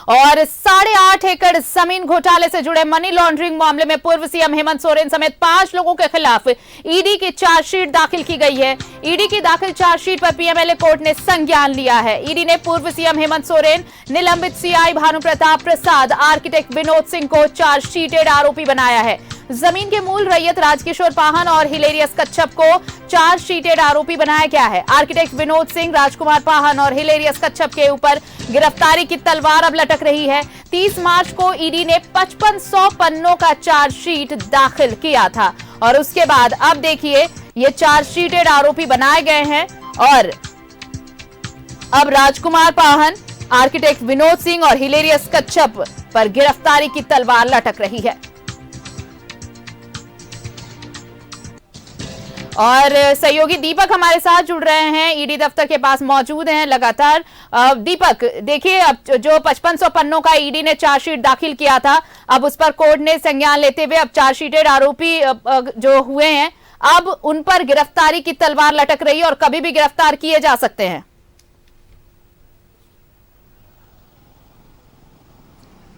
और 8.5 एकड़ जमीन घोटाले से जुड़े मनी लॉन्ड्रिंग मामले में पूर्व सीएम हेमंत सोरेन समेत 5 लोगों के खिलाफ ईडी की चार्जशीट दाखिल की गई है। ईडी की दाखिल चार्जशीट पर पीएमएलए कोर्ट ने संज्ञान लिया है। ईडी ने पूर्व सीएम हेमंत सोरेन, निलंबित सीआई भानु प्रताप प्रसाद, आर्किटेक्ट विनोद सिंह को चार्जशीटेड आरोपी बनाया है। जमीन के मूल रैयत राजकिशोर पाहन और हिलेरियस कच्छप को चार्जशीटेड आरोपी बनाया गया है। आर्किटेक्ट विनोद सिंह, राजकुमार पाहन और हिलेरियस कच्छप के ऊपर गिरफ्तारी की तलवार अब लटक रही है। 30 मार्च को ईडी ने 5500 पन्नों का चार्जशीट दाखिल किया था और उसके बाद अब देखिए ये चार्जशीटेड आरोपी बनाए गए हैं और अब राजकुमार पाहन, आर्किटेक्ट विनोद सिंह और हिलेरियस कच्छप पर गिरफ्तारी की तलवार लटक रही है। और सहयोगी दीपक हमारे साथ जुड़ रहे हैं, ईडी दफ्तर के पास मौजूद हैं लगातार। दीपक, देखिए अब जो 5500 पन्नों का ईडी ने चार्जशीट दाखिल किया था, अब उस पर कोर्ट ने संज्ञान लेते हुए अब चार्जशीटेड आरोपी जो हुए हैं अब उन पर गिरफ्तारी की तलवार लटक रही है और कभी भी गिरफ्तार किए जा सकते हैं।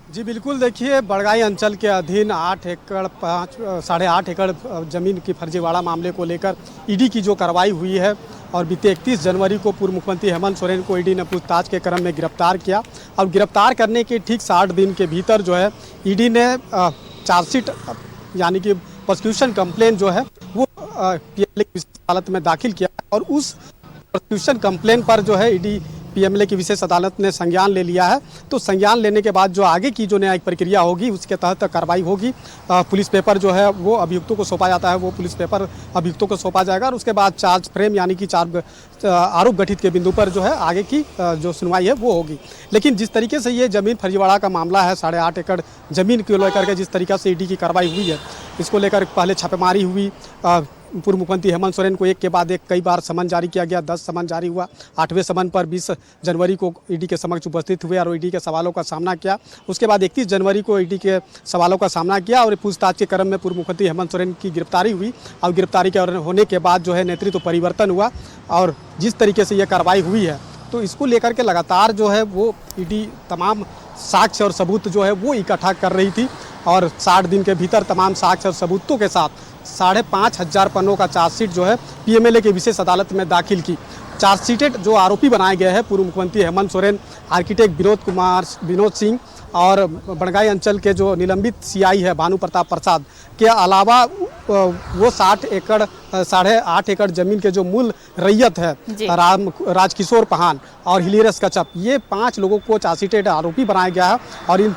जी बिल्कुल, देखिए बड़गाई अंचल के अधीन 8.5 एकड़ जमीन की फर्जीवाड़ा मामले को लेकर ईडी की जो कार्रवाई हुई है और बीते 31 जनवरी को पूर्व मुख्यमंत्री हेमंत सोरेन को ईडी ने पूछताछ के क्रम में गिरफ्तार किया और गिरफ्तार करने के ठीक 60 दिन के भीतर जो है ईडी ने चार्जशीट यानी कि प्रोसिक्यूशन कंप्लेन जो है वो पीएमएलए की विशेष अदालत में दाखिल किया और उस प्रोसिक्यूशन कंप्लेन पर जो है ईडी पीएमएलए की विशेष अदालत ने संज्ञान ले लिया है। तो संज्ञान लेने के बाद जो आगे की जो न्यायिक प्रक्रिया होगी उसके तहत कार्रवाई होगी। पुलिस पेपर जो है वो अभियुक्तों को सौंपा जाता है, वो पुलिस पेपर अभियुक्तों को सौंपा जाएगा और उसके बाद चार्ज फ्रेम यानी कि आरोप गठित के बिंदु पर जो है आगे की जो सुनवाई है वो होगी। लेकिन जिस तरीके से ये जमीन फर्जीवाड़ा का मामला है, 8.5 एकड़ जमीन को लेकर के जिस तरीके से ईडी की कार्रवाई हुई है, इसको लेकर पहले छापेमारी हुई। पूर्व मुख्यमंत्री हेमंत सोरेन को एक के बाद एक कई बार समन जारी किया गया, 10 समन जारी हुआ। 8वें समन पर 20 जनवरी को ईडी के समक्ष उपस्थित हुए और ईडी के सवालों का सामना किया। उसके बाद 31 जनवरी को ईडी के सवालों का सामना किया और पूछताछ के क्रम में पूर्व मुख्यमंत्री हेमंत सोरेन की गिरफ्तारी हुई और गिरफ्तारी के होने के बाद जो है नेतृत्व परिवर्तन हुआ और जिस तरीके से यह कार्रवाई हुई है तो इसको लेकर के लगातार जो है वो ईडी तमाम साक्ष्य और सबूत जो है वो इकट्ठा कर रही थी और 60 दिन के भीतर तमाम साक्ष्य और सबूतों के साथ 5500 पन्नों का चार्जशीट जो है पीएमएलए की विशेष अदालत में दाखिल की। चार्जशीटेड जो आरोपी बनाए गए हैं पूर्व मुख्यमंत्री हेमंत सोरेन, आर्किटेक्ट विनोद सिंह और बड़गाई अंचल के जो निलंबित सीआई है भानु प्रताप प्रसाद के अलावा वो 8.5 एकड़ जमीन के जो मूल रैयत है राजकिशोर पाहन और हिलेरियस कच्छप, ये 5 लोगों को चार्जशीटेड आरोपी बनाया गया है और इन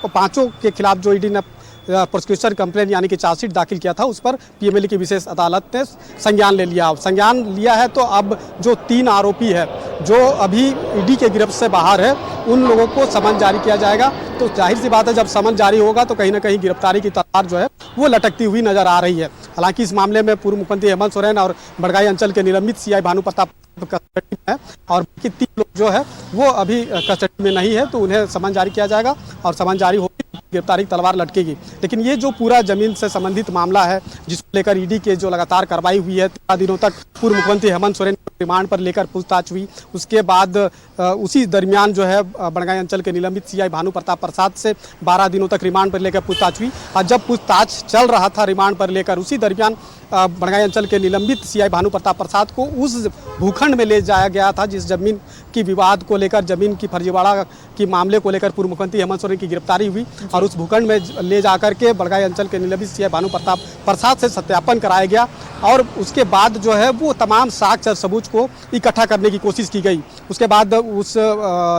पांचों के खिलाफ जो ईडी ने प्रोसिक्यूशन कंप्लेन यानी कि चार्जशीट दाखिल किया था उस पर पीएमएलए की विशेष अदालत ने संज्ञान ले लिया। संज्ञान लिया है तो अब जो 3 आरोपी है जो अभी ईडी के गिरफ्त से बाहर है उन लोगों को समन जारी किया जाएगा। तो जाहिर सी बात है जब समन जारी होगा तो कहीं ना कहीं गिरफ्तारी की तलवार जो है वो लटकती हुई नजर आ रही है। हालांकि इस मामले में पूर्व मुख्यमंत्री हेमंत सोरेन और बड़गाई अंचल के निलंबित सीआई भानु प्रताप कस्टडी में है और बाकी 3 लोग जो है वो अभी कस्टडी में नहीं है तो उन्हें समन जारी किया जाएगा और समन जारी होगी गिरफ्तारी की तलवार लटकेगी। लेकिन ये जो पूरा जमीन से संबंधित मामला है जिसको लेकर ईडी के जो लगातार कार्रवाई हुई है, 13 दिनों तक पूर्व मुख्यमंत्री हेमंत सोरेन रिमांड पर लेकर पूछताछ हुई। उसके बाद उसी दरमियान जो है बड़गाई अंचल के निलंबित सीआई भानु प्रताप प्रसाद से 12 दिनों तक रिमांड पर लेकर पूछताछ हुई और जब पूछताछ चल रहा था रिमांड पर लेकर उसी दरमियान बड़गाई अंचल के निलंबित सीआई भानु प्रताप प्रसाद को उस भूखंड में ले जाया गया था जिस जमीन की विवाद को लेकर, जमीन की फर्जीवाड़ा की मामले को लेकर पूर्व मुख्यमंत्री हेमंत सोरेन की गिरफ्तारी हुई और उस भूखंड में ले जाकर के बड़गाई अंचल के निलंबित सीआई भानु प्रताप प्रसाद से सत्यापन कराया गया और उसके बाद जो है वो तमाम साक्ष्य और सबूत को इकट्ठा करने की कोशिश की गई। उसके बाद उस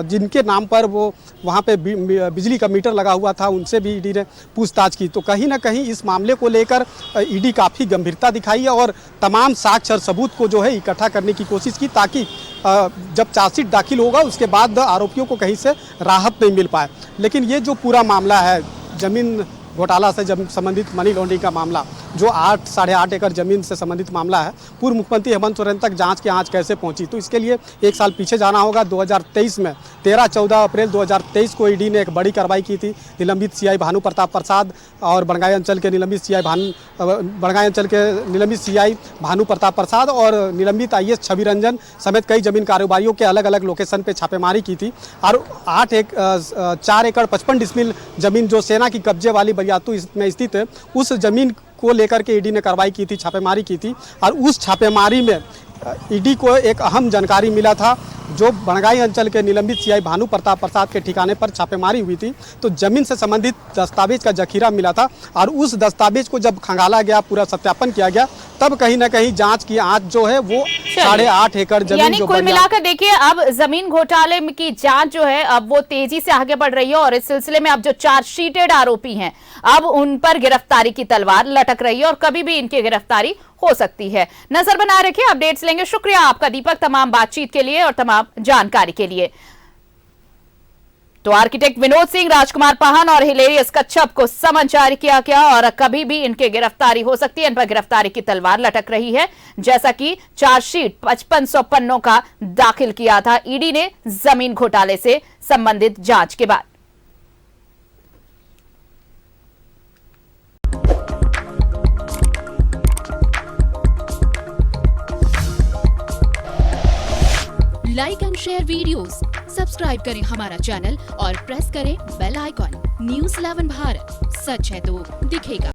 जिनके नाम पर वो वहाँ पे बिजली का मीटर लगा हुआ था उनसे भी ईडी ने पूछताछ की। तो कहीं ना कहीं इस मामले को लेकर ईडी काफ़ी गंभीरता दिखाई है और तमाम साक्ष्य और सबूत को जो है इकट्ठा करने की कोशिश की ताकि जब चार्जशीट दाखिल होगा उसके बाद आरोपियों को कहीं से राहत नहीं मिल पाए। लेकिन ये जो पूरा मामला है जमीन घोटाला से जब संबंधित मनी लॉन्ड्रिंग का मामला, जो 8-8.5 एकड़ जमीन से संबंधित मामला है, पूर्व मुख्यमंत्री हेमंत सोरेन तक जांच की आंच कैसे पहुंची। तो इसके लिए एक साल पीछे जाना होगा। 2023 में 13-14 अप्रैल 2023 को ईडी ने एक बड़ी कार्रवाई की थी। निलंबित सीआई भानु प्रताप प्रसाद और बड़गाई अंचल के निलंबित सीआई भानु प्रताप प्रसाद और निलंबित आईएएस छवि रंजन समेत कई जमीन कारोबारियों के अलग अलग लोकेशन पे छापेमारी की थी। और 4 एकड़ 55 डिसमिल जमीन जो सेना की कब्जे वाली बरियातू में स्थित है, उस जमीन को लेकर के ईडी ने कार्रवाई की थी, छापेमारी की थी। और उस छापेमारी में ईडी को एक अहम जानकारी मिला था। जो बड़गाई अंचल के निलंबित सीआई भानु प्रताप प्रसाद के ठिकाने पर छापेमारी हुई थी, तो जमीन से संबंधित दस्तावेज का जखीरा मिला था। और उस दस्तावेज को जब खंगाला गया, पूरा सत्यापन किया गया, तब कहीं ना कहीं जांच की आंच जो है वो 8.5 एकड़ जमीन, यानी कुल मिलाकर देखिए अब जमीन घोटाले की जांच जो है अब वो तेजी से आगे बढ़ रही है। और इस सिलसिले में अब जो चार्जशीटेड आरोपी हैं, अब उन पर गिरफ्तारी की तलवार लटक रही है और कभी भी इनकी गिरफ्तारी हो सकती है। नजर बनाए रखिए, अपडेट्स लेंगे। शुक्रिया आपका दीपक, तमाम बातचीत के लिए और तमाम जानकारी के लिए। तो आर्किटेक्ट विनोद सिंह, राजकुमार पाहन और हिलेरियस कच्छप को समन जारी किया गया और कभी भी इनके गिरफ्तारी हो सकती है। इन पर गिरफ्तारी की तलवार लटक रही है, जैसा कि चार्जशीट 5500 पन्नों का दाखिल किया था ईडी ने जमीन घोटाले से संबंधित जांच के बाद। Like and share videos, subscribe करें हमारा चैनल और प्रेस करें बेल आइकॉन। न्यूज़ 11 भारत, सच है तो दिखेगा।